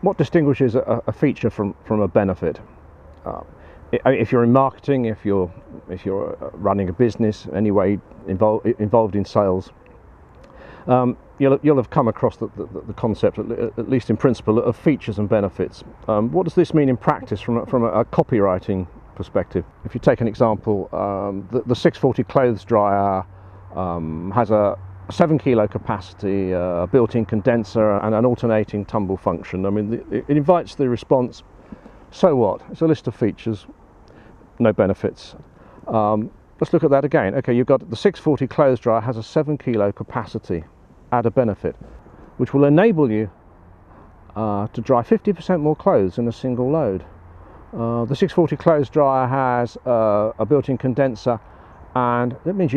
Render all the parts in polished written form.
What distinguishes a feature from a benefit? Uh, if you're in marketing, if you're running a business anyway, involved in sales, you'll have come across the concept, at least in principle, of features and benefits. What does this mean in practice from a copywriting perspective? If you take an example, the 640 clothes dryer has a 7 kilo capacity, a built-in condenser and an alternating tumble function. I mean, it invites the response, so what? It's a list of features, no benefits. Let's look at that again. Okay, you've got the 640 clothes dryer has a 7 kilo capacity, add a benefit, which will enable you to dry 50% more clothes in a single load. The 640 clothes dryer has a built-in condenser, and that means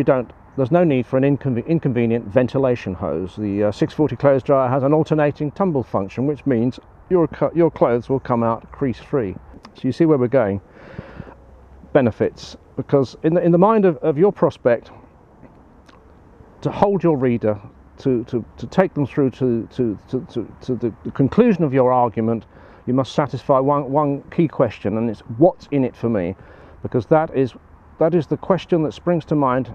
there's no need for an inconvenient ventilation hose. The 640 clothes dryer has an alternating tumble function, which means your clothes will come out crease-free. So you see where we're going. Benefits, because in the mind of your prospect, to hold your reader, to take them through to the conclusion of your argument, you must satisfy one key question, and it's what's in it for me, because that is the question that springs to mind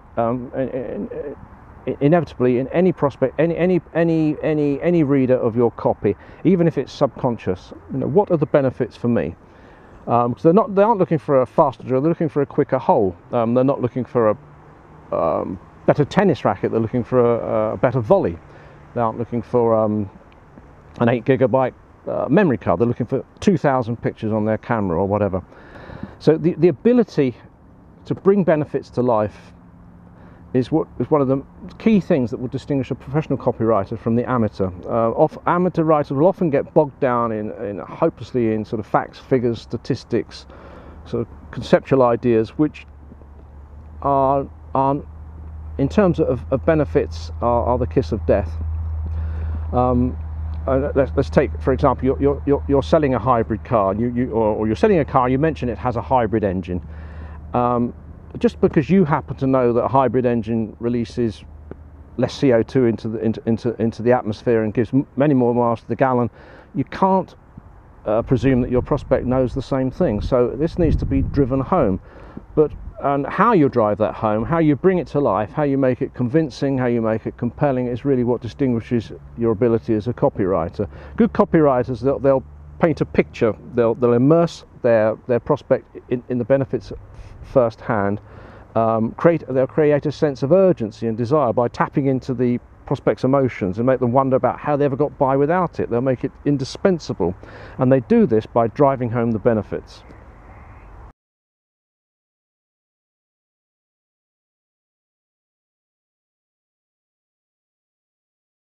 inevitably in any prospect, any reader of your copy, even if it's subconscious. What are the benefits for me? Because they aren't looking for a faster drill, they're looking for a quicker hole. They're not looking for a better tennis racket, they're looking for a better volley. They aren't looking for an 8 gigabyte memory card, they're looking for 2,000 pictures on their camera or whatever. So the ability to bring benefits to life is one of the key things that will distinguish a professional copywriter from the amateur. Amateur writers will often get bogged down hopelessly in sort of facts, figures, statistics, sort of conceptual ideas, which are in terms of benefits, are the kiss of death. Let's take, for example, you're selling a hybrid car, or you're selling a car. You mention it has a hybrid engine. Just because you happen to know that a hybrid engine releases less CO2 into the atmosphere and gives many more miles to the gallon, you can't presume that your prospect knows the same thing. So this needs to be driven home. And how you drive that home, how you bring it to life, how you make it convincing, how you make it compelling, is really what distinguishes your ability as a copywriter. Good copywriters, they'll paint a picture, they'll immerse their prospect in the benefits firsthand. They'll create a sense of urgency and desire by tapping into the prospect's emotions and make them wonder about how they ever got by without it. They'll make it indispensable, and they do this by driving home the benefits.